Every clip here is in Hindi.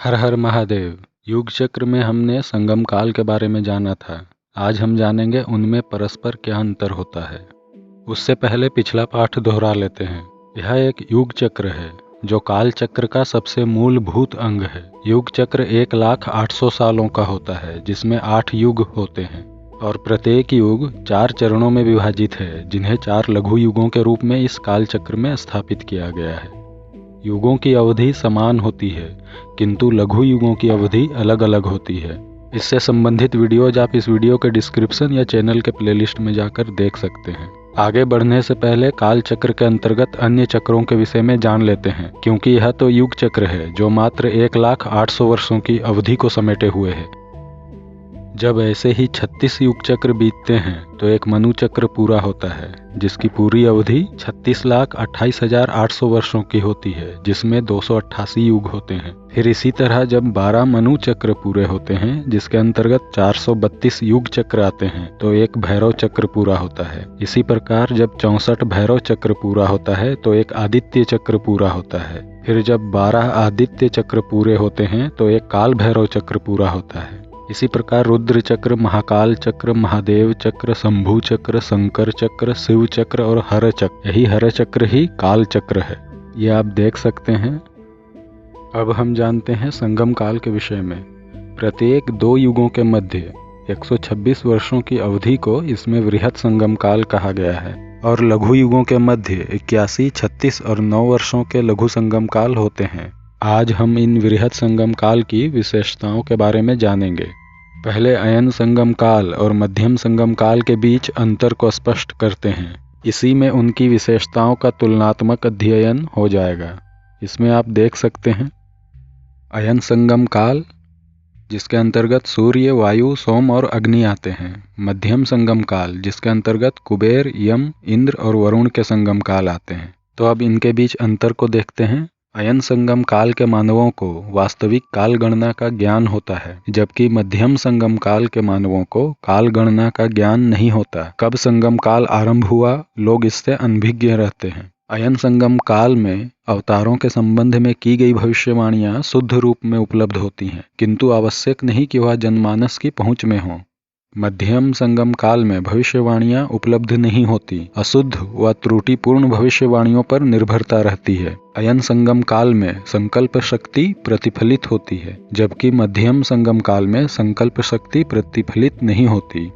हर हर महादेव। युग चक्र में हमने संगम काल के बारे में जाना था। आज हम जानेंगे उनमें परस्पर क्या अंतर होता है। उससे पहले पिछला पाठ दोहरा लेते हैं। यह एक युग चक्र है जो काल चक्र का सबसे मूलभूत अंग है। युग चक्र 1,08,000 सालों का होता है, जिसमें 8 युग होते हैं और प्रत्येक युग 4 चरणों में विभाजित है, जिन्हें 4 लघु युगों के रूप में इस काल चक्र में स्थापित किया गया है। युगों की अवधि समान होती है, किंतु लघु युगों की अवधि अलग अलग होती है। इससे संबंधित वीडियोज आप इस वीडियो के डिस्क्रिप्शन या चैनल के प्लेलिस्ट में जाकर देख सकते हैं। आगे बढ़ने से पहले काल चक्र के अंतर्गत अन्य चक्रों के विषय में जान लेते हैं, क्योंकि यह तो युग चक्र है जो मात्र 1,08,000 वर्षों की अवधि को समेटे हुए है। जब ऐसे ही 36 युग चक्र बीतते हैं तो एक मनु चक्र पूरा होता है, जिसकी पूरी अवधि 36,28,800 वर्षों की होती है, जिसमें 288 युग होते हैं। फिर इसी तरह जब 12 मनु चक्र पूरे होते हैं, जिसके अंतर्गत 432 युग चक्र आते हैं, तो एक भैरव चक्र पूरा होता है। इसी प्रकार जब 64 भैरव चक्र पूरा होता है तो एक आदित्य चक्र पूरा होता है। फिर जब 12 आदित्य चक्र पूरे होते हैं तो एक काल भैरव चक्र पूरा होता है। इसी प्रकार रुद्र चक्र, महाकाल चक्र, महादेव चक्र, शंभु चक्र, शंकर चक्र, शिव चक्र और हर चक्र, यही हर चक्र ही काल चक्र है। ये आप देख सकते हैं। अब हम जानते हैं संगम काल के विषय में। प्रत्येक 2 युगों के मध्य 126 वर्षों की अवधि को इसमें वृहत संगम काल कहा गया है, और लघु युगों के मध्य 81, 36 और 9 वर्षों के लघु संगम काल होते हैं। आज हम इन वृहत संगम काल की विशेषताओं के बारे में जानेंगे। पहले अयन संगम काल और मध्यम संगम काल के बीच अंतर को स्पष्ट करते हैं। इसी में उनकी विशेषताओं का तुलनात्मक अध्ययन हो जाएगा। इसमें आप देख सकते हैं अयन संगम काल, जिसके अंतर्गत सूर्य, वायु, सोम और अग्नि आते हैं। मध्यम संगम काल, जिसके अंतर्गत कुबेर, यम, इंद्र और वरुण के संगम काल आते हैं। तो अब इनके बीच अंतर को देखते हैं। अयन संगम काल के मानवों को वास्तविक काल गणना का ज्ञान होता है, जबकि मध्यम संगम काल के मानवों को काल गणना का ज्ञान नहीं होता। कब संगम काल आरंभ हुआ, लोग इससे अनभिज्ञ रहते हैं। अयन संगम काल में अवतारों के संबंध में की गई भविष्यवाणियां शुद्ध रूप में उपलब्ध होती हैं, किंतु आवश्यक नहीं कि वह जनमानस की पहुंच में हों। मध्यम संगम काल में भविष्यवाणियां उपलब्ध नहीं होती, अशुद्ध व त्रुटिपूर्ण भविष्यवाणियों पर निर्भरता रहती है। अयन संगम काल में संकल्प शक्ति प्रतिफलित होती है, जबकि मध्यम संगम काल में संकल्प शक्ति प्रतिफलित नहीं होती।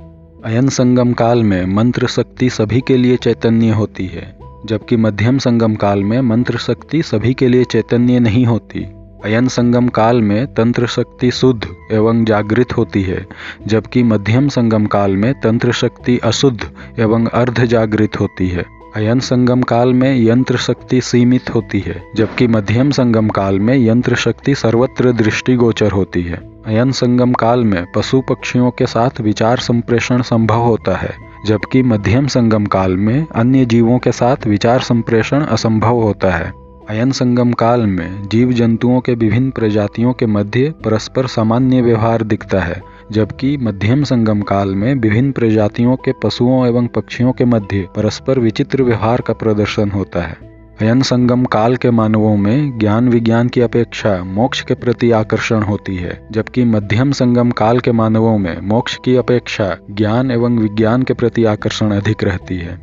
अयन संगम काल में मंत्र शक्ति सभी के लिए चैतन्य होती है, जबकि मध्यम संगम काल में मंत्र शक्ति सभी के लिए चैतन्य नहीं होती। अयन संगम काल में तंत्र शक्ति शुद्ध एवं जागृत होती है, जबकि मध्यम संगम काल में तंत्र शक्ति अशुद्ध एवं अर्ध जागृत होती है। अयन संगम काल में यंत्र शक्ति सीमित होती है, जबकि मध्यम संगम काल में यंत्र शक्ति सर्वत्र दृष्टिगोचर होती है। अयन संगम काल में पशु पक्षियों के साथ विचार संप्रेषण संभव होता है, जबकि मध्यम संगम काल में अन्य जीवों के साथ विचार संप्रेषण असंभव होता है। अयन संगम काल में जीव जंतुओं के विभिन्न प्रजातियों के मध्य परस्पर सामान्य व्यवहार दिखता है, जबकि मध्यम संगम काल में विभिन्न प्रजातियों के पशुओं एवं पक्षियों के मध्य परस्पर विचित्र व्यवहार का प्रदर्शन होता है। अयन संगम काल के मानवों में ज्ञान विज्ञान की अपेक्षा मोक्ष के प्रति आकर्षण होती है, जबकि मध्यम संगम काल के मानवों में मोक्ष की अपेक्षा ज्ञान एवं विज्ञान के प्रति आकर्षण अधिक रहती है।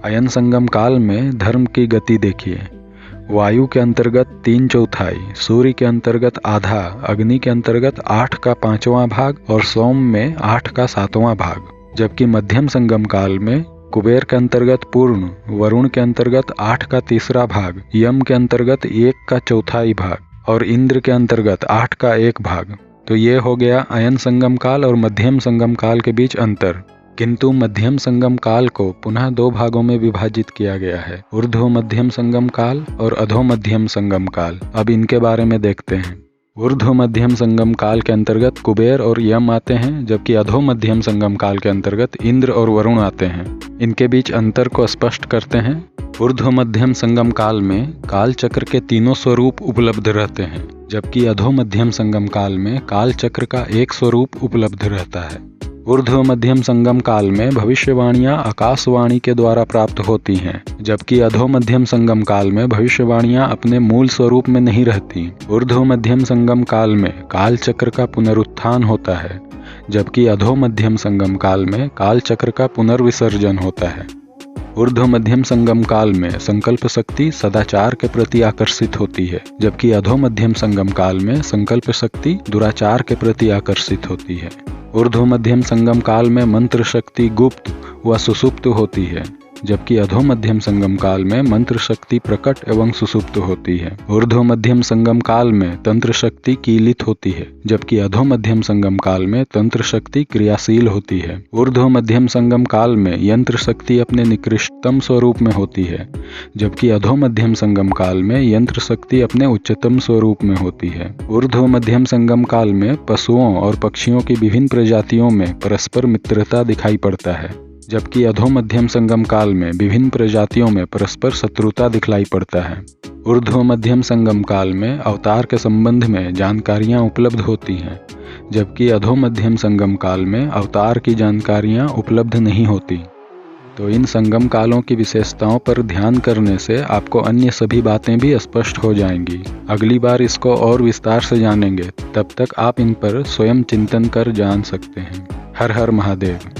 अयन संगम काल में धर्म की गति देखिए। वायु के अंतर्गत 3/4, सूर्य के अंतर्गत आधा, अग्नि के अंतर्गत 8 का 5वां भाग और सोम में 8 का 7वां भाग, जबकि मध्यम संगम काल में कुबेर के अंतर्गत पूर्ण, वरुण के अंतर्गत 8 का 3रा भाग, यम के अंतर्गत 1 का 4थाई भाग और इंद्र के अंतर्गत 8 का 1 भाग। तो ये हो गया अयन संगम काल और मध्यम संगम काल के बीच अंतर। किंतु मध्यम संगम काल को पुनः 2 भागों में विभाजित किया गया है, ऊर्ध्व मध्यम संगम काल और अधो मध्यम संगम काल। अब इनके बारे में देखते हैं। ऊर्ध्व मध्यम संगम काल के अंतर्गत कुबेर और यम आते हैं, जबकि अधो मध्यम संगम काल के अंतर्गत इंद्र और वरुण आते हैं। इनके बीच अंतर को स्पष्ट करते हैं। ऊर्ध्व मध्यम संगम काल में काल चक्र के तीनों स्वरूप उपलब्ध रहते हैं, जबकि अधो मध्यम संगम काल में काल चक्र का एक स्वरूप उपलब्ध रहता है। ऊर्ध्व मध्यम संगम काल में भविष्यवाणियां आकाशवाणी के द्वारा प्राप्त होती हैं, जबकि अधो मध्यम संगम काल में भविष्यवाणियां अपने मूल स्वरूप में नहीं रहती। ऊर्ध्व मध्यम संगम काल में काल चक्र का पुनरुत्थान होता है, जबकि अधो मध्यम संगम काल में काल चक्र का पुनर्विसर्जन होता है। ऊर्ध्व मध्यम संगम काल में संकल्प शक्ति सदाचार के प्रति आकर्षित होती है, जबकि अधो मध्यम संगम काल में संकल्प शक्ति दुराचार के प्रति आकर्षित होती है। ऊर्ध्व मध्यम संगम काल में मंत्र शक्ति गुप्त व सुसुप्त होती है, जबकि अधो मध्यम संगम काल में मंत्र शक्ति प्रकट एवं सुसुप्त होती है। ऊर्ध्व मध्यम संगम काल में तंत्र शक्ति कीलित होती है, जबकि अधो मध्यम संगम काल में तंत्र शक्ति क्रियाशील होती है। ऊर्ध्व मध्यम संगम काल में यंत्र शक्ति अपने निकृष्टतम स्वरूप में होती है, जबकि अधो मध्यम संगम काल में यंत्र शक्ति अपने उच्चतम स्वरूप में होती है। ऊर्ध्व मध्यम संगम काल में पशुओं और पक्षियों की विभिन्न प्रजातियों में परस्पर मित्रता दिखाई पड़ता है, जबकि अधो मध्यम संगम काल में विभिन्न प्रजातियों में परस्पर शत्रुता दिखलाई पड़ता है। ऊर्ध्व मध्यम संगम काल में अवतार के संबंध में जानकारियां उपलब्ध होती हैं, जबकि अधो मध्यम संगम काल में अवतार की जानकारियां उपलब्ध नहीं होती। तो इन संगम कालों की विशेषताओं पर ध्यान करने से आपको अन्य सभी बातें भी स्पष्ट हो जाएंगी। अगली बार इसको और विस्तार से जानेंगे, तब तक आप इन पर स्वयं चिंतन कर जान सकते हैं। हर हर महादेव।